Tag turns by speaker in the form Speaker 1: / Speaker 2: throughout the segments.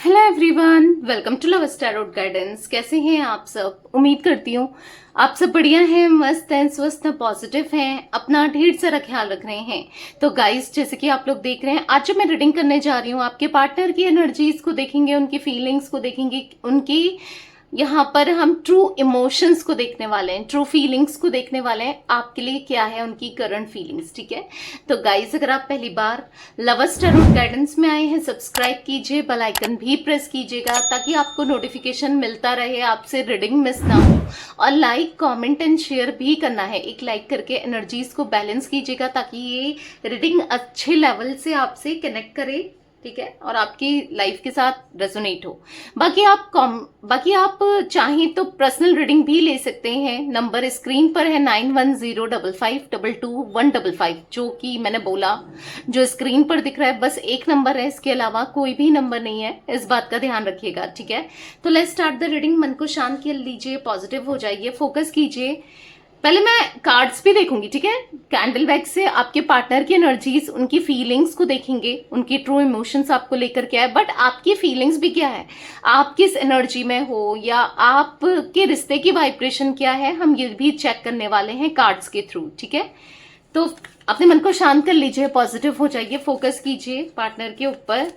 Speaker 1: Hello everyone, welcome to love tarot guidance. कैसे हैं आप सब? उम्मीद करती हूँ आप सब बढ़िया हैं, मस्त हैं, स्वस्थ हैं, पॉजिटिव हैं, अपना ढेर सारा ख्याल रख रहे हैं। तो गाइस, जैसे कि आप लोग देख रहे हैं, आज जो मैं रीडिंग करने जा रही हूँ, आपके पार्टनर की एनर्जीज को देखेंगे, उनकी फीलिंग्स को देखेंगे, उनकी यहाँ पर हम ट्रू इमोशंस को देखने वाले हैं, ट्रू फीलिंग्स को देखने वाले हैं। आपके लिए क्या है उनकी करंट फीलिंग्स, ठीक है? तो गाइस, अगर आप पहली बार लवर्स टैरोट गाइडेंस में आए हैं, सब्सक्राइब कीजिए, बेल आइकन भी प्रेस कीजिएगा ताकि आपको नोटिफिकेशन मिलता रहे, आपसे रीडिंग मिस ना हो। और लाइक, कमेंट एंड शेयर भी करना है। एक लाइक करके एनर्जीज को बैलेंस कीजिएगा ताकि ये रीडिंग अच्छे लेवल से आपसे कनेक्ट करे, ठीक है, और आपकी लाइफ के साथ रेजोनेट हो। बाकी आप चाहें तो पर्सनल रीडिंग भी ले सकते हैं। नंबर स्क्रीन पर है 9105522155, जो कि मैंने बोला, जो स्क्रीन पर दिख रहा है बस एक नंबर है, इसके अलावा कोई भी नंबर नहीं है, इस बात का ध्यान रखिएगा, ठीक है? तो लेट्स स्टार्ट द रीडिंग। मन को शांत कर लीजिए, पॉजिटिव हो जाइए, फोकस कीजिए। पहले मैं कार्ड्स भी देखूंगी, ठीक है? कैंडल बैग से आपके पार्टनर की एनर्जीज, उनकी फीलिंग्स को देखेंगे, उनकी ट्रू इमोशंस आपको लेकर क्या है, बट आपकी फीलिंग्स भी क्या है, आप किस एनर्जी में हो, या आपके रिश्ते की वाइब्रेशन क्या है, हम ये भी चेक करने वाले हैं कार्ड्स के थ्रू, ठीक है? तो अपने मन को शांत कर लीजिए, पॉजिटिव हो जाइए, फोकस कीजिए पार्टनर के ऊपर,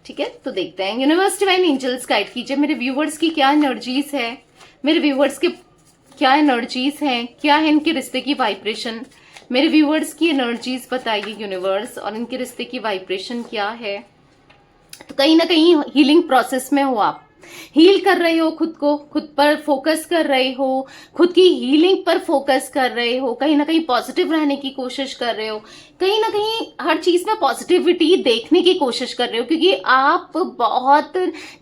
Speaker 1: ठीक है? तो देखते हैं, यूनिवर्स डिवाइन एंजल्स गाइड कीजिए मेरे व्यूवर्स की क्या एनर्जीज है, मेरे व्यूवर्स के क्या एनर्जीज हैं, क्या है इनके रिश्ते की वाइब्रेशन। मेरे व्यूअर्स की एनर्जीज बताइए यूनिवर्स, और इनके रिश्ते की वाइब्रेशन क्या है। तो कहीं ना कहीं हीलिंग प्रोसेस में हो, आप हील कर रहे हो खुद को, खुद पर फोकस कर रहे हो, खुद की हीलिंग पर फोकस कर रहे हो, कहीं ना कहीं पॉजिटिव रहने की कोशिश कर रहे हो, कहीं ना कहीं हर चीज में पॉजिटिविटी देखने की कोशिश कर रहे हो, क्योंकि आप बहुत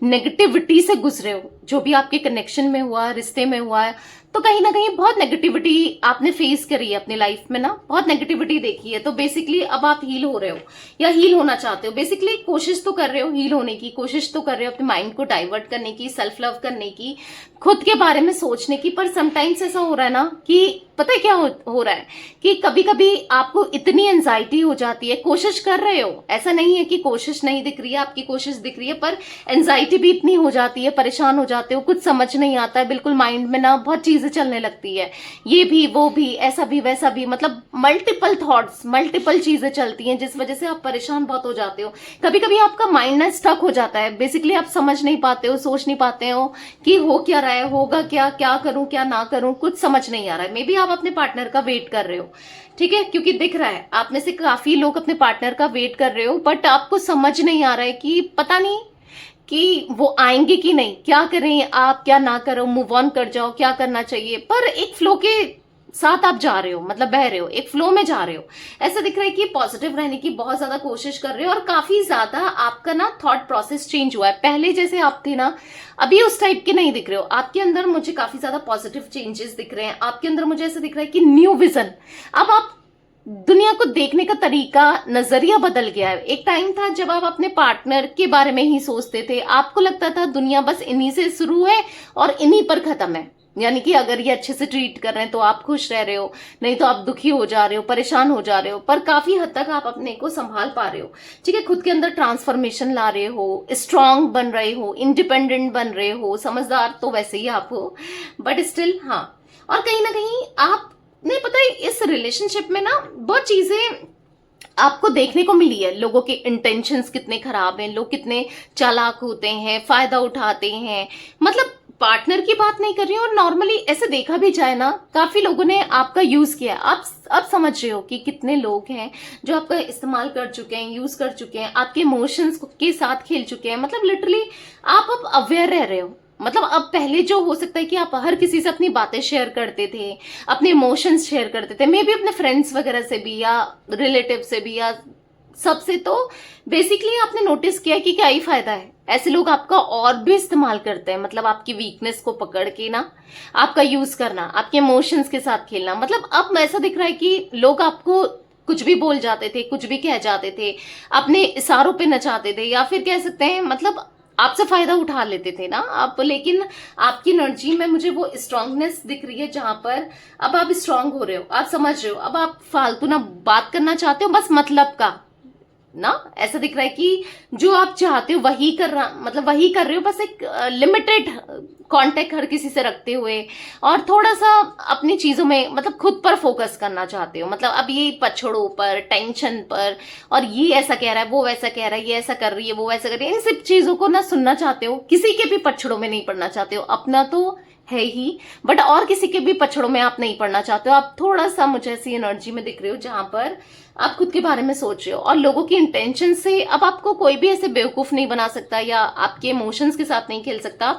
Speaker 1: नेगेटिविटी से गुजरे हो। जो भी आपके कनेक्शन में हुआ, रिश्ते में हुआ है, तो कहीं ना कहीं बहुत नेगेटिविटी आपने फेस करी है अपनी लाइफ में ना, बहुत नेगेटिविटी देखी है। तो बेसिकली अब आप हील हो रहे हो या हील होना चाहते हो, बेसिकली कोशिश तो कर रहे हो, हील होने की कोशिश तो कर रहे हो, अपने माइंड को डाइवर्ट करने की, सेल्फ लव करने की, खुद के बारे में सोचने की। पर समटाइम्स ऐसा हो रहा है ना कि पता है क्या हो रहा है कि कभी कभी आपको इतनी एंजाइटी हो जाती है, कोशिश कर रहे हो, ऐसा नहीं है कि कोशिश नहीं दिख रही है, आपकी कोशिश दिख रही है, पर एंजाइटी भी इतनी हो जाती है, परेशान हो जाते हो, कुछ समझ नहीं आता है, बिल्कुल माइंड में ना बहुत चीजें चलने लगती है, ये भी वो भी, ऐसा भी वैसा भी, मतलब मल्टीपल थॉट्स, मल्टीपल चीजें चलती हैं, जिस वजह से आप परेशान बहुत हो जाते हो। कभी कभी आपका माइंड ना स्टक हो जाता है, बेसिकली आप समझ नहीं पाते हो, सोच नहीं पाते हो कि हो क्या रहा है, होगा क्या, क्या करूं क्या ना करूं, कुछ समझ नहीं आ रहा है। मे बी आप अपने पार्टनर का वेट कर रहे हो, ठीक है, क्योंकि दिख रहा है आप में से काफी लोग अपने पार्टनर का वेट कर रहे हो, बट आपको समझ नहीं आ रहा है कि पता नहीं कि वो आएंगे कि नहीं, क्या करें आप, क्या ना करो, मूव ऑन कर जाओ, क्या करना चाहिए। पर एक फ्लो के साथ आप जा रहे हो, मतलब बह रहे हो, एक फ्लो में जा रहे हो। ऐसा दिख रहा है कि पॉजिटिव रहने की बहुत ज्यादा कोशिश कर रहे हो, और काफी ज्यादा आपका ना थॉट प्रोसेस चेंज हुआ है। पहले जैसे आप थे ना, अभी उस टाइप के नहीं दिख रहे हो। आपके अंदर मुझे काफी ज्यादा पॉजिटिव चेंजेस दिख रहे हैं। आपके अंदर मुझे ऐसा दिख रहा है कि न्यू विजन, अब आप दुनिया को देखने का तरीका, नजरिया बदल गया है। एक टाइम था जब आप अपने पार्टनर के बारे में ही सोचते थे, आपको लगता था दुनिया बस इन्हीं से शुरू है और इन्हीं पर खत्म है, यानी कि अगर ये अच्छे से ट्रीट कर रहे हैं तो आप खुश रह रहे हो, नहीं तो आप दुखी हो जा रहे हो, परेशान हो जा रहे हो। पर काफी हद तक आप अपने को संभाल पा रहे हो, ठीक है, खुद के अंदर ट्रांसफॉर्मेशन ला रहे हो, स्ट्रांग बन रहे हो, इंडिपेंडेंट बन रहे हो, समझदार तो वैसे ही आप हो, बट स्टिल हाँ। और कहीं ना कहीं आप नहीं, पता है इस रिलेशनशिप में ना बहुत चीजें आपको देखने को मिली है। लोगों के इंटेंशंस कितने खराब हैं, लोग कितने चालाक होते हैं, फायदा उठाते हैं, मतलब पार्टनर की बात नहीं कर रही हूँ, और नॉर्मली ऐसे देखा भी जाए ना, काफी लोगों ने आपका यूज किया। आप अब समझ रहे हो कि कितने लोग हैं जो आपका इस्तेमाल कर चुके हैं, यूज कर चुके हैं, आपके इमोशंस के साथ खेल चुके हैं। मतलब लिटरली आप अब अवेयर रह रहे हो। मतलब अब पहले जो हो सकता है कि आप हर किसी से अपनी बातें शेयर करते थे, अपने इमोशंस शेयर करते थे, मे बी अपने फ्रेंड्स वगैरह से भी, या रिलेटिव से भी, या सबसे, तो बेसिकली आपने नोटिस किया कि क्या ही फायदा है। ऐसे लोग आपका और भी इस्तेमाल करते हैं, मतलब आपकी वीकनेस को पकड़ के ना आपका यूज करना, आपके इमोशंस के साथ खेलना। मतलब अब ऐसा दिख रहा है कि लोग आपको कुछ भी बोल जाते थे, कुछ भी कह जाते थे, अपने इशारों पे नचाते थे, या फिर कह सकते हैं मतलब आपसे फायदा उठा लेते थे ना आप। लेकिन आपकी एनर्जी में मुझे वो स्ट्रांगनेस दिख रही है, जहां पर अब आप स्ट्रांग हो रहे हो, आप समझ रहे हो, अब आप फालतू ना बात करना चाहते हो, बस मतलब का, ना, ऐसा दिख रहा है कि जो आप चाहते हो वही वही कर रहे हो, बस एक लिमिटेड कांटेक्ट हर किसी से रखते हुए, और थोड़ा सा अपनी चीजों में खुद पर फोकस करना चाहते हो। अब ये पछड़ों पर, टेंशन पर, और ये ऐसा कह रहा है, वो वैसा कह रहा है, ये ऐसा कर रही है, वो वैसा कर रही है, इन सब चीजों को ना सुनना चाहते हो। किसी के भी पछड़ों में नहीं पड़ना चाहते हो, अपना तो है ही, बट और किसी के भी पछड़ों में आप नहीं पड़ना चाहते हो। आप थोड़ा सा मुझे ऐसी एनर्जी में दिख रहे हो जहां पर आप खुद के बारे में सोच रहे हो, और लोगों की इंटेंशन से अब आपको कोई भी ऐसे बेवकूफ नहीं बना सकता या आपके इमोशंस के साथ नहीं खेल सकता।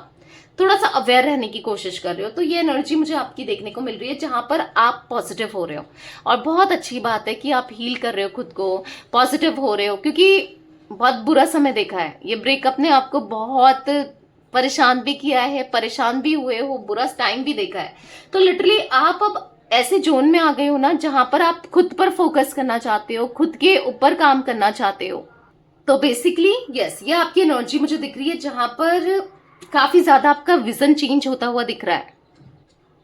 Speaker 1: थोड़ा सा अवेयर रहने की कोशिश कर रहे हो। तो ये एनर्जी मुझे आपकी देखने को मिल रही है जहां पर आप पॉजिटिव हो रहे हो, और बहुत अच्छी बात है कि आप हील कर रहे हो खुद को, पॉजिटिव हो रहे हो, क्योंकि बहुत बुरा समय देखा है। ये ब्रेकअप ने आपको बहुत परेशान भी किया है, परेशान भी हुए हो, बुरा टाइम भी देखा है। तो लिटरली आप अब ऐसे जोन में आ गए हो ना जहां पर आप खुद पर फोकस करना चाहते हो, खुद के ऊपर काम करना चाहते हो। तो बेसिकली यस, ये आपकी एनर्जी मुझे दिख रही है जहां पर काफी ज्यादा आपका विजन चेंज होता हुआ दिख रहा है।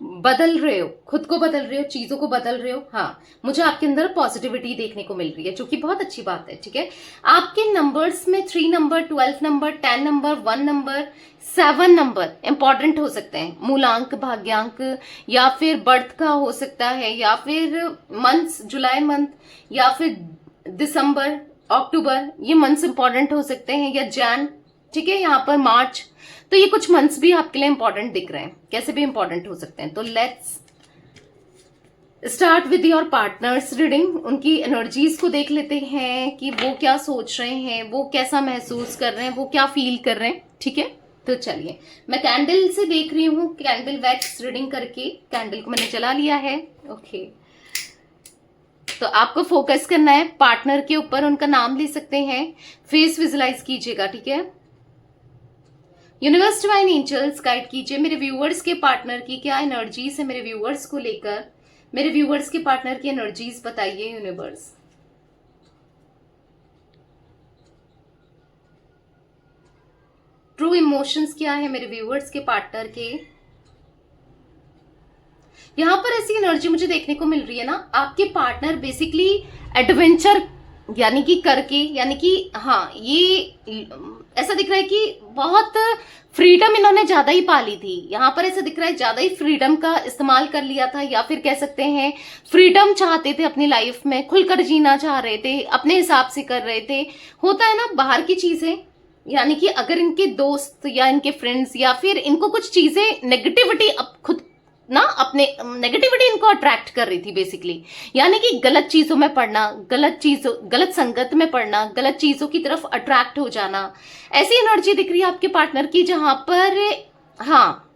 Speaker 1: बदल रहे हो, खुद को बदल रहे हो, चीजों को बदल रहे हो। हाँ, मुझे आपके अंदर पॉजिटिविटी देखने को मिल रही है, जो कि बहुत अच्छी बात है। ठीक है, आपके नंबर्स में 3 number, 12 number, 10 number, 1 number, 7 number important हो सकते हैं। मूलांक, भाग्यांक, या फिर बर्थ का हो सकता है, या फिर मंथ्स, जुलाई मंथ, या फिर दिसंबर, अक्टूबर, ये मंथ्स इंपॉर्टेंट हो सकते हैं, या जैन। ठीक है, यहाँ पर मार्च। तो ये कुछ मंथ्स भी आपके लिए इंपॉर्टेंट दिख रहे हैं, कैसे भी इंपॉर्टेंट हो सकते हैं। तो let's start with your partners reading. उनकी एनर्जीज को देख लेते हैं कि वो क्या सोच रहे हैं, वो कैसा महसूस कर रहे हैं, वो क्या फील कर रहे हैं। ठीक है, तो चलिए मैं कैंडल से देख रही हूँ, कैंडल वैक्स रीडिंग करके। कैंडल को मैंने जला लिया है। ओके, तो आपको फोकस करना है पार्टनर के ऊपर, उनका नाम ले सकते हैं, फेस विजुलाइज कीजिएगा। ठीक है, यूनिवर्स डिवाइन एंजल्स गाइड कीजिए मेरे व्यूअर्स के पार्टनर की क्या एनर्जीज है, मेरे व्यूअर्स को लेकर, मेरे व्यूअर्स के पार्टनर की एनर्जीज बताइए यूनिवर्स। ट्रू इमोशंस क्या है मेरे व्यूअर्स के पार्टनर के। यहां पर ऐसी एनर्जी मुझे देखने को मिल रही है ना, आपके पार्टनर बेसिकली एडवेंचर यानी कि करके, यानी कि हाँ, ये ऐसा दिख रहा है कि बहुत फ्रीडम इन्होंने ज्यादा ही पाली थी। यहां पर ऐसा दिख रहा है ज्यादा ही फ्रीडम का इस्तेमाल कर लिया था, या फिर कह सकते हैं फ्रीडम चाहते थे अपनी लाइफ में, खुलकर जीना चाह रहे थे, अपने हिसाब से कर रहे थे। होता है ना बाहर की चीजें, यानी कि अगर इनके दोस्त या इनके फ्रेंड्स या फिर इनको कुछ चीजें नेगेटिविटी खुद ना, अपने नेगेटिविटी इनको अट्रैक्ट कर रही थी बेसिकली, यानी कि गलत चीजों में पढ़ना, गलत संगत में पढ़ना, गलत चीजों की तरफ अट्रैक्ट हो जाना, ऐसी एनर्जी दिख रही है आपके पार्टनर की जहां पर हाँ,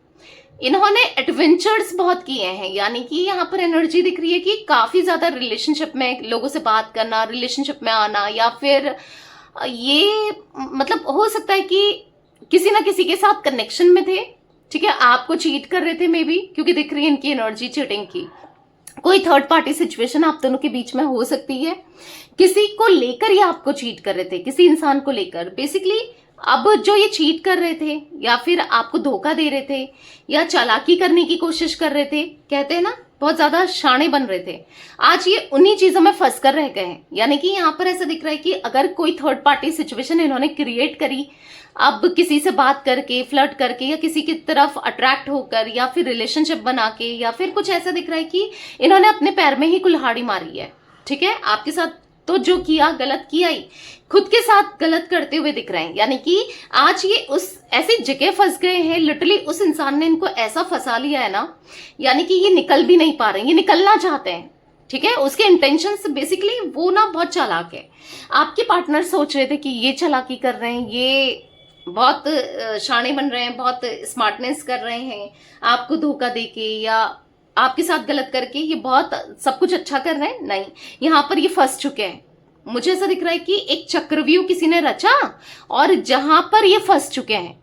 Speaker 1: इन्होंने एडवेंचर्स बहुत किए हैं। यानी कि यहाँ पर एनर्जी दिख रही है कि काफी ज्यादा रिलेशनशिप में लोगों से बात करना, रिलेशनशिप में आना, या फिर ये हो सकता है कि किसी ना किसी के साथ कनेक्शन में थे। ठीक है, आपको चीट कर रहे थे मे बी, क्योंकि दिख रही है इनकी एनर्जी चीटिंग की। कोई थर्ड पार्टी सिचुएशन आप दोनों के बीच में हो सकती है, किसी को लेकर ये आपको चीट कर रहे थे, किसी इंसान को लेकर बेसिकली। अब जो ये चीट कर रहे थे, या फिर आपको धोखा दे रहे थे, या चालाकी करने की कोशिश कर रहे थे, कहते हैं ना बहुत ज्यादा शाणे बन रहे थे, आज ये उन्हीं चीजों में फंस कर रह गए हैं। यानी कि यहाँ पर ऐसा दिख रहा है कि अगर कोई थर्ड पार्टी सिचुएशन इन्होंने क्रिएट करी, अब किसी से बात करके, फ्लर्ट करके, या किसी की तरफ अट्रैक्ट होकर, या फिर रिलेशनशिप बना के, या फिर कुछ ऐसा दिख रहा है कि इन्होंने अपने पैर में ही कुल्हाड़ी मारी है। ठीक है, आपके साथ तो जो किया गलत किया ही, खुद के साथ गलत करते हुए दिख रहे हैं। यानी कि आज ये उस ऐसी जगह फंस गए हैं, लिटरली उस इंसान ने इनको ऐसा फंसा लिया है ना, यानी कि ये निकल भी नहीं पा रहे हैं, ये निकलना चाहते हैं। ठीक है, उसके इंटेंशंस बेसिकली वो ना बहुत चालाक है। आपके पार्टनर सोच रहे थे कि ये चालाकी कर रहे हैं, ये बहुत शाणे बन रहे हैं, बहुत स्मार्टनेस कर रहे हैं, आपको धोखा देके या आपके साथ गलत करके ये बहुत सब कुछ अच्छा कर रहे हैं। नहीं, यहाँ पर ये फंस चुके हैं। मुझे ऐसा दिख रहा है कि एक चक्रव्यूह किसी ने रचा और जहां पर ये फंस चुके हैं।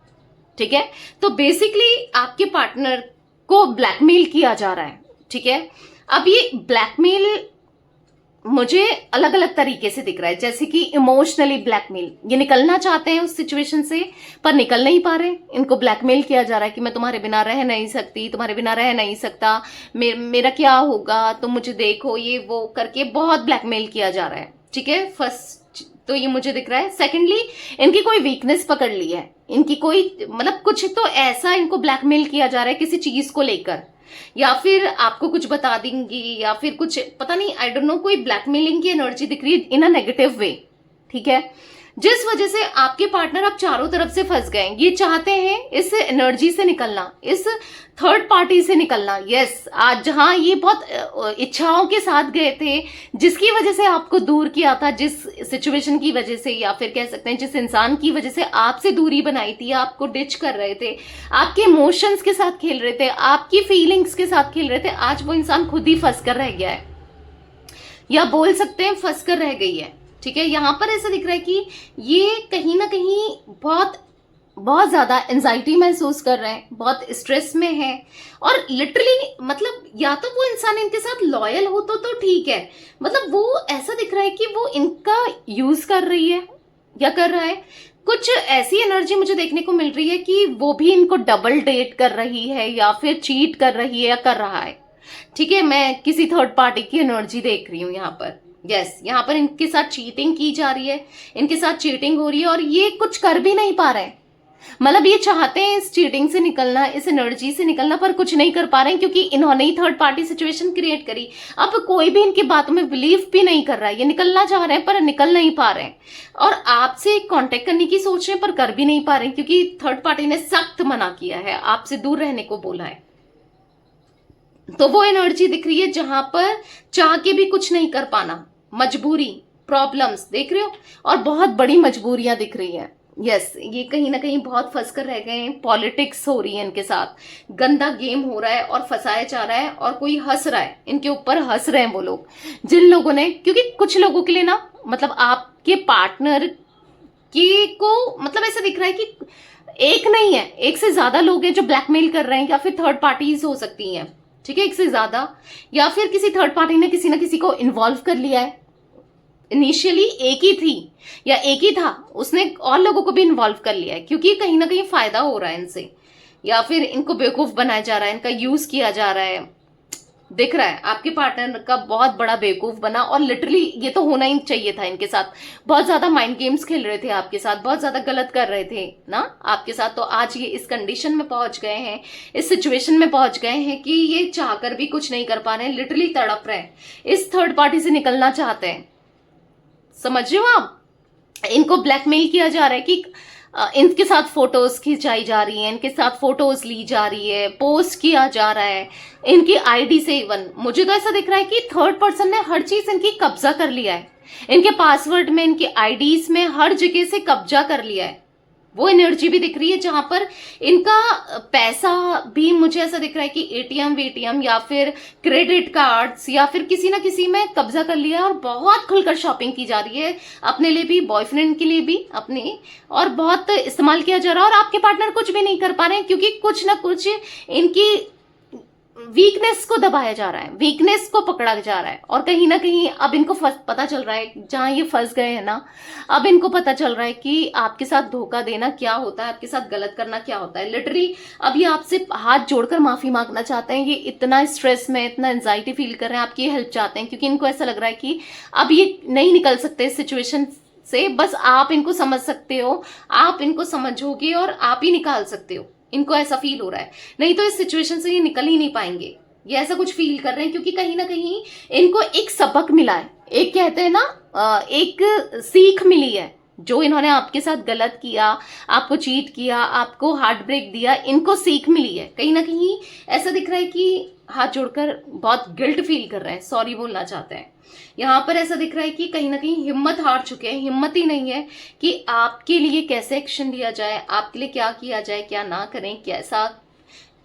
Speaker 1: ठीक है, तो बेसिकली आपके पार्टनर को ब्लैकमेल किया जा रहा है। ठीक है, अब ये ब्लैकमेल मुझे अलग अलग तरीके से दिख रहा है, जैसे कि इमोशनली ब्लैकमेल। ये निकलना चाहते हैं उस सिचुएशन से, पर निकल नहीं पा रहे। इनको ब्लैकमेल किया जा रहा है कि मैं तुम्हारे बिना रह नहीं सकती, तुम्हारे बिना रह नहीं सकता, मेरा क्या होगा, तुम मुझे देखो, ये वो करके बहुत ब्लैकमेल किया जा रहा है। ठीक है, फर्स्ट तो ये मुझे दिख रहा है। सेकेंडली, इनकी कोई वीकनेस पकड़ ली है, इनकी कोई मतलब कुछ तो ऐसा इनको ब्लैकमेल किया जा रहा है किसी चीज को लेकर, या फिर आपको कुछ बता देंगी, या फिर कुछ पता नहीं, आई डोंट नो, कोई ब्लैकमेलिंग की एनर्जी दिख रही है इन अ नेगेटिव वे। ठीक है, जिस वजह से आपके पार्टनर अब चारों तरफ से फंस गए। ये चाहते हैं इस एनर्जी से निकलना, इस थर्ड पार्टी से निकलना। यस, आज जहां ये बहुत इच्छाओं के साथ गए थे, जिसकी वजह से आपको दूर किया था, जिस सिचुएशन की वजह से, या फिर कह सकते हैं जिस इंसान की वजह से आपसे दूरी बनाई थी, आपको डिच कर रहे थे, आपके इमोशंस के साथ खेल रहे थे, आपकी फीलिंग्स के साथ खेल रहे थे, आज वो इंसान खुद ही फंस कर रह गया है, या बोल सकते हैं फंस कर रह गई है। ठीक है, यहां पर ऐसा दिख रहा है कि ये कहीं ना कहीं बहुत बहुत ज्यादा एंजाइटी महसूस कर रहे हैं, बहुत स्ट्रेस में है, और लिटरली मतलब या तो वो इंसान इनके साथ लॉयल हो तो ठीक है, मतलब वो ऐसा दिख रहा है कि वो इनका यूज कर रही है या कर रहा है। कुछ ऐसी एनर्जी मुझे देखने को मिल रही है कि वो भी इनको डबल डेट कर रही है, या फिर चीट कर रही है, या कर रहा है। ठीक है, मैं किसी थर्ड पार्टी की एनर्जी देख रही हूं यहाँ पर। यस, यहाँ पर इनके साथ चीटिंग की जा रही है, इनके साथ चीटिंग हो रही है, और ये कुछ कर भी नहीं पा रहे हैं। मतलब ये चाहते हैं इस चीटिंग से निकलना, इस एनर्जी से निकलना, पर कुछ नहीं कर पा रहे हैं, क्योंकि इन्होंने ही थर्ड पार्टी सिचुएशन क्रिएट करी। अब कोई भी इनकी बातों में बिलीव भी नहीं कर रहा है। ये निकलना चाह रहे हैं पर निकल नहीं पा रहे हैं, और आपसे कांटेक्ट करने की सोच रहे हैं पर कर भी नहीं पा रहे हैं, क्योंकि थर्ड पार्टी ने सख्त मना किया है, आपसे दूर रहने को बोला है। तो वो एनर्जी दिख रही है जहां पर चाह के भी कुछ नहीं कर पाना, मजबूरी, प्रॉब्लम्स देख रहे हो, और बहुत बड़ी मजबूरियां दिख रही है। यस, ये कहीं ना कहीं बहुत फंस कर रह गए हैं। पॉलिटिक्स हो रही है इनके साथ, गंदा गेम हो रहा है और फंसाया जा रहा है, और कोई हंस रहा है इनके ऊपर, हंस रहे हैं वो लोग जिन लोगों ने, क्योंकि कुछ लोगों के लिए ना, मतलब आपके पार्टनर के को मतलब ऐसा दिख रहा है कि एक नहीं है, एक से ज्यादा लोग हैं जो ब्लैकमेल कर रहे हैं, या फिर थर्ड पार्टीज हो सकती हैं। ठीक है, एक से ज्यादा, या फिर किसी थर्ड पार्टी ने किसी ना किसी को इन्वॉल्व कर लिया है। इनिशियली एक ही थी या एक ही था, उसने और लोगों को भी इन्वॉल्व कर लिया है, क्योंकि कहीं ना कहीं फायदा हो रहा है इनसे, या फिर इनको बेवकूफ बनाया जा रहा है, इनका यूज किया जा रहा है। दिख रहा है आपके पार्टनर का बहुत बड़ा बेवकूफ बना, और लिटरली ये तो होना ही चाहिए था इनके साथ। बहुत ज्यादा माइंड गेम्स खेल रहे थे आपके साथ, बहुत ज्यादा गलत कर रहे थे ना आपके साथ, तो आज ये इस कंडीशन में पहुंच गए हैं, इस सिचुएशन में पहुंच गए हैं कि ये चाहकर भी कुछ नहीं कर पा रहे हैं, लिटरली तड़प रहे हैं, इस थर्ड पार्टी से निकलना चाहते हैं। समझ रहे हो आप, इनको ब्लैकमेल किया जा रहा है कि इनके साथ फोटोज खिंचाई जा रही है, इनके साथ फोटोज ली जा रही है, पोस्ट किया जा रहा है इनकी आईडी से। इवन मुझे तो ऐसा दिख रहा है कि थर्ड पर्सन ने हर चीज इनकी कब्जा कर लिया है, इनके पासवर्ड में, इनके आईडीज में, हर जगह से कब्जा कर लिया है। वो एनर्जी भी दिख रही है जहां पर इनका पैसा भी मुझे ऐसा दिख रहा है कि एटीएम वीटीएम या फिर क्रेडिट कार्ड्स या फिर किसी ना किसी में कब्जा कर लिया है, और बहुत खुलकर शॉपिंग की जा रही है, अपने लिए भी, बॉयफ्रेंड के लिए भी अपने, और बहुत इस्तेमाल किया जा रहा है। और आपके पार्टनर कुछ भी नहीं कर पा रहे हैं, क्योंकि कुछ ना कुछ इनकी वीकनेस को दबाया जा रहा है, वीकनेस को पकड़ा जा रहा है, और कहीं ना कहीं अब इनको पता चल रहा है, जहां ये फंस गए हैं ना, अब इनको पता चल रहा है कि आपके साथ धोखा देना क्या होता है, आपके साथ गलत करना क्या होता है। लिटरली अब ये आपसे हाथ जोड़कर माफी मांगना चाहते हैं। ये इतना स्ट्रेस में, इतना एंजाइटी फील कर रहे हैं, आपकी हेल्प चाहते हैं, क्योंकि इनको ऐसा लग रहा है कि अब ये नहीं निकल सकते इस सिचुएशन से, बस आप इनको समझ सकते हो, आप इनको समझोगे और आप ही निकाल सकते हो। इनको ऐसा फील हो रहा है, नहीं तो इस सिचुएशन से ये निकल ही नहीं पाएंगे, ये ऐसा कुछ फील कर रहे हैं, क्योंकि कहीं ना कहीं इनको एक सबक मिला है, एक कहते हैं ना एक सीख मिली है। जो इन्होंने आपके साथ गलत किया, आपको चीट किया, आपको हार्ट ब्रेक दिया, इनको सीख मिली है। कहीं ना कहीं ऐसा दिख रहा है कि हाथ जोड़कर बहुत गिल्ट फील कर रहे हैं, सॉरी बोलना चाहते हैं। यहाँ पर ऐसा दिख रहा है कि कहीं ना कहीं हिम्मत हार चुके हैं, हिम्मत ही नहीं है कि आपके लिए कैसे एक्शन लिया जाए, आपके लिए क्या किया जाए, क्या ना करें, कैसा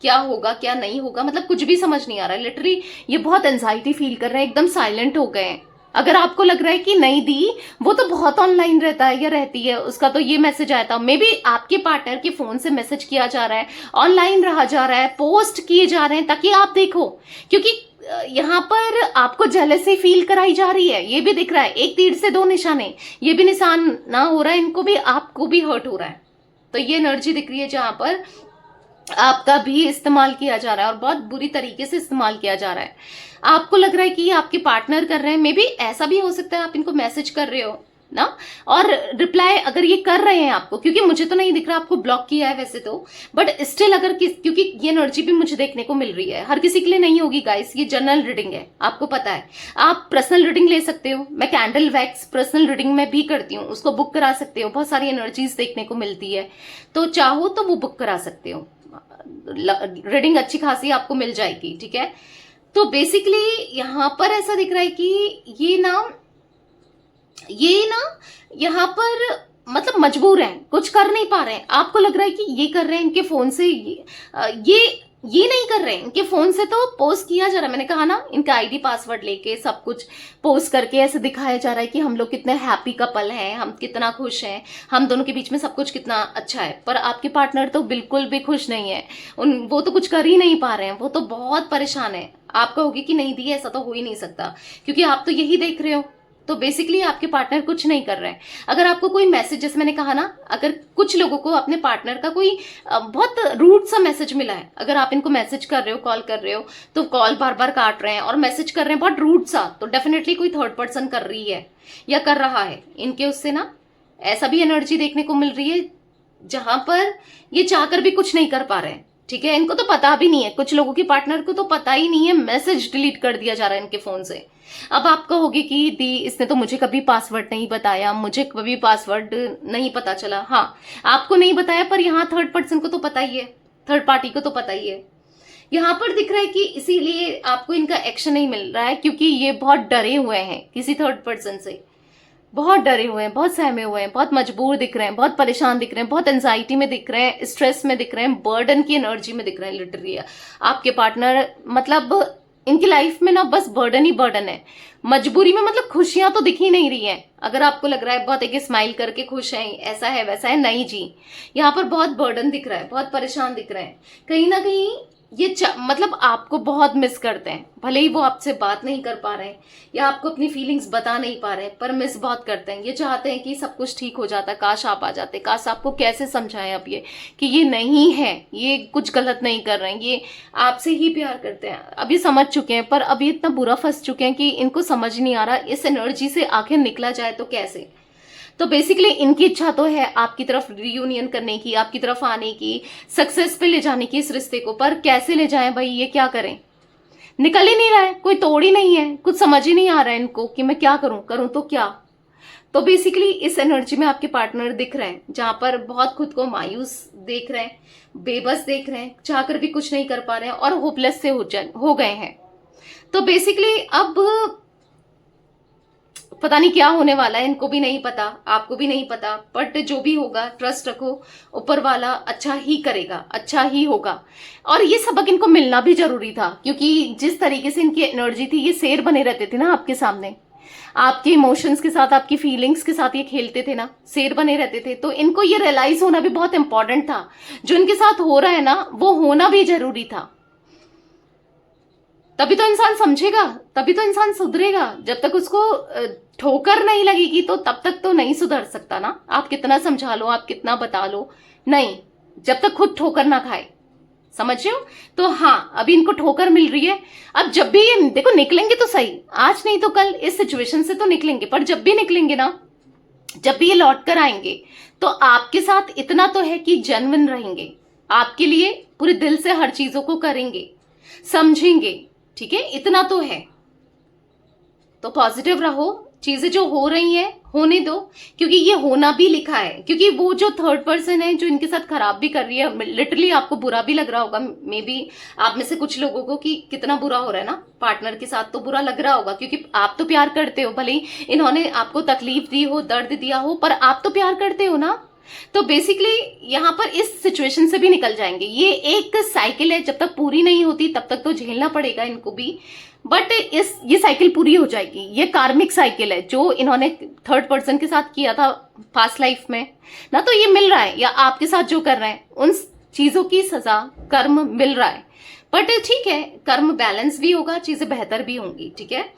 Speaker 1: क्या होगा, क्या नहीं होगा, मतलब कुछ भी समझ नहीं आ रहा है। लिटरली ये बहुत एंजाइटी फील कर रहे हैं, एकदम साइलेंट हो गए हैं। अगर आपको लग रहा है कि नहीं दी, वो तो बहुत ऑनलाइन रहता है या रहती है, उसका तो ये मैसेज आया था, मे बी आपके पार्टनर के फोन से मैसेज किया जा रहा है, ऑनलाइन रहा जा रहा है, पोस्ट किए जा रहे हैं ताकि आप देखो, क्योंकि यहाँ पर आपको जेलसी फील कराई जा रही है। ये भी दिख रहा है, एक तीर से दो निशाने, ये भी निशान ना हो रहा है, इनको भी, आपको भी हर्ट हो रहा है। तो ये एनर्जी दिख रही है जहां पर आपका भी इस्तेमाल किया जा रहा है, और बहुत बुरी तरीके से इस्तेमाल किया जा रहा है। आपको लग रहा है कि ये आपके पार्टनर कर रहे हैं, मे बी ऐसा भी हो सकता है आप इनको मैसेज कर रहे हो, ना। और रिप्लाई अगर ये कर रहे हैं आपको, क्योंकि मुझे तो नहीं दिख रहा आपको ब्लॉक किया है वैसे तो, बट स्टिल अगर क्योंकि ये एनर्जी भी मुझे देखने को मिल रही है, हर किसी के लिए नहीं होगी गाइस, ये जनरल रीडिंग है, आपको पता है। आप पर्सनल रीडिंग ले सकते हो, मैं कैंडल वैक्स पर्सनल रीडिंग में भी करती हूँ, उसको बुक करा सकते हो, बहुत सारी एनर्जीज देखने को मिलती है, तो चाहो तो वो बुक करा सकते हो, रीडिंग अच्छी खासी आपको मिल जाएगी, ठीक है। तो बेसिकली यहाँ पर ऐसा दिख रहा है कि ये ना यहाँ पर मतलब मजबूर हैं, कुछ कर नहीं पा रहे हैं। आपको लग रहा है कि ये कर रहे हैं इनके फोन से, ये नहीं कर रहे हैं इनके फोन से, तो पोस्ट किया जा रहा है, मैंने कहा ना, इनका आईडी पासवर्ड लेके सब कुछ पोस्ट करके ऐसे दिखाया जा रहा है कि हम लोग कितने हैप्पी कपल हैं, हम कितना खुश हैं, हम दोनों के बीच में सब कुछ कितना अच्छा है। पर आपके पार्टनर तो बिल्कुल भी खुश नहीं है, वो तो कुछ कर ही नहीं पा रहे हैं, वो तो बहुत परेशान है। आप कहोगे कि नहीं दी, ऐसा तो हो ही नहीं सकता, क्योंकि आप तो यही देख रहे हो। तो बेसिकली आपके पार्टनर कुछ नहीं कर रहे हैं। अगर आपको कोई मैसेज, जैसे मैंने कहा ना, अगर कुछ लोगों को अपने पार्टनर का कोई बहुत रूड सा मैसेज मिला है, अगर आप इनको मैसेज कर रहे हो, कॉल कर रहे हो, तो कॉल बार बार काट रहे हैं और मैसेज कर रहे हैं बहुत रूड सा, तो डेफिनेटली कोई थर्ड पर्सन कर रही है या कर रहा है इनके उससे ना। ऐसा भी एनर्जी देखने को मिल रही है जहां पर ये चाहकर भी कुछ नहीं कर पा रहे हैं, ठीक है। इनको तो पता भी नहीं है, कुछ लोगों के पार्टनर को तो पता ही नहीं है, मैसेज डिलीट कर दिया जा रहा है इनके फोन से। अब आप कहोगे कि दी, इसने तो मुझे कभी पासवर्ड नहीं बताया, मुझे कभी पासवर्ड नहीं पता चला। हाँ, आपको नहीं बताया, पर यहाँ थर्ड पर्सन को तो पता ही है, थर्ड पार्टी को तो पता ही है। यहाँ पर दिख रहा है कि इसीलिए आपको इनका एक्शन नहीं मिल रहा है, क्योंकि ये बहुत डरे हुए हैं किसी थर्ड पर्सन से, बहुत डरे हुए हैं, बहुत सहमे हुए हैं, बहुत मजबूर दिख रहे हैं, बहुत परेशान दिख रहे हैं, बहुत एंजाइटी में दिख रहे हैं, स्ट्रेस में दिख रहे हैं, बर्डन की एनर्जी में दिख रहे हैं लिटरली। आपके पार्टनर मतलब इनकी लाइफ में ना बस बर्डन ही बर्डन है, मजबूरी में, मतलब खुशियां तो दिख ही नहीं रही हैं। अगर आपको लग रहा है बहुत एक स्माइल करके खुश हैं, ऐसा है वैसा है, नहीं जी, यहाँ पर बहुत बर्डन दिख रहा है, बहुत परेशान दिख रहे हैं। कहीं ना कहीं ये मतलब आपको बहुत मिस करते हैं, भले ही वो आपसे बात नहीं कर पा रहे हैं या आपको अपनी फीलिंग्स बता नहीं पा रहे हैं, पर मिस बहुत करते हैं। ये चाहते हैं कि सब कुछ ठीक हो जाता, काश आप आ जाते, काश आपको कैसे समझाएं अब ये कि ये नहीं है, ये कुछ गलत नहीं कर रहे हैं, ये आपसे ही प्यार करते हैं। अभी समझ चुके हैं, पर अभी इतना बुरा फंस चुके हैं कि इनको समझ नहीं आ रहा इस एनर्जी से आखिर निकला जाए तो कैसे। तो बेसिकली इनकी इच्छा तो है आपकी तरफ रियूनियन करने की, आपकी तरफ आने की, सक्सेस पे ले जाने की इस रिश्ते को, पर कैसे ले जाएं भाई, ये क्या करें, निकल ही नहीं रहा है, कोई तोड़ ही नहीं है, कुछ समझ ही नहीं आ रहा है इनको कि मैं क्या करूं तो क्या। तो बेसिकली इस एनर्जी में आपके पार्टनर दिख रहे हैं जहां पर बहुत खुद को मायूस देख रहे हैं, बेबस देख रहे हैं, चाहकर भी कुछ नहीं कर पा रहे हैं और होपलेस से हो गए हैं। तो बेसिकली अब पता नहीं क्या होने वाला है, इनको भी नहीं पता, आपको भी नहीं पता, बट जो भी होगा ट्रस्ट रखो, ऊपर वाला अच्छा ही करेगा, अच्छा ही होगा। और ये सबक इनको मिलना भी जरूरी था, क्योंकि जिस तरीके से इनकी एनर्जी थी, ये शेर बने रहते थे ना आपके सामने, आपके इमोशंस के साथ, आपकी फीलिंग्स के साथ ये खेलते थे ना, शेर बने रहते थे। तो इनको ये रियलाइज होना भी बहुत इंपॉर्टेंट था, जो इनके साथ हो रहा है ना वो होना भी जरूरी था। तभी तो इंसान समझेगा, तभी तो इंसान सुधरेगा। जब तक उसको ठोकर नहीं लगेगी तो तब तक तो नहीं सुधर सकता ना। आप कितना समझा लो, आप कितना बता लो, नहीं, जब तक खुद ठोकर ना खाए, समझ रहे हो। तो हाँ, अभी इनको ठोकर मिल रही है। अब जब भी ये देखो निकलेंगे तो सही, आज नहीं तो कल इस सिचुएशन से तो निकलेंगे, पर जब भी निकलेंगे ना, जब भी ये लौट कर आएंगे, तो आपके साथ इतना तो है कि जेन्युइन रहेंगे, आपके लिए पूरे दिल से हर चीजों को करेंगे, समझेंगे, ठीक है, इतना तो है। तो पॉजिटिव रहो, चीजें जो हो रही हैं होने दो, क्योंकि ये होना भी लिखा है। क्योंकि वो जो थर्ड पर्सन है जो इनके साथ खराब भी कर रही है, लिटरली आपको बुरा भी लग रहा होगा, मे बी आप में से कुछ लोगों को, कि कितना बुरा हो रहा है ना पार्टनर के साथ, तो बुरा लग रहा होगा, क्योंकि आप तो प्यार करते हो, भले ही इन्होंने आपको तकलीफ दी हो, दर्द दिया हो, पर आप तो प्यार करते हो ना। तो बेसिकली यहाँ पर इस सिचुएशन से भी निकल जाएंगे। ये एक साइकिल है, जब तक पूरी नहीं होती तब तक तो झेलना पड़ेगा इनको भी, बट ये साइकिल पूरी हो जाएगी। ये कार्मिक साइकिल है जो इन्होंने थर्ड पर्सन के साथ किया था पास्ट लाइफ में ना, तो ये मिल रहा है, या आपके साथ जो कर रहे हैं उन चीजों की सजा, कर्म मिल रहा है। बट ठीक है, कर्म बैलेंस भी होगा, चीजें बेहतर भी होंगी, ठीक है।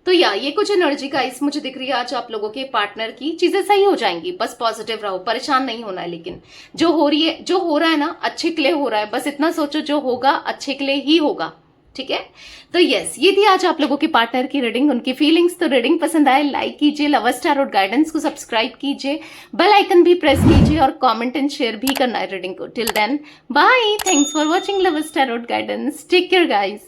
Speaker 1: तो ये कुछ एनर्जी का इस मुझे दिख रही है आज आप लोगों के पार्टनर की, चीजें सही हो जाएंगी, बस पॉजिटिव रहो, परेशान नहीं होना है। लेकिन जो हो रहा है ना अच्छे के लिए हो रहा है, बस इतना सोचो जो होगा अच्छे के लिए ही होगा, ठीक है। तो यस, ये थी आज आप लोगों के पार्टनर की रीडिंग, उनकी फीलिंग्स। तो रीडिंग पसंद आए लाइक कीजिए, लवर्स टैरोट गाइडेंस को सब्सक्राइब कीजिए, बेल आइकन भी प्रेस कीजिए और कमेंट एंड शेयर भी करना है रीडिंग को। Till then bye, thanks for watching lovers tarot guidance, take care guys.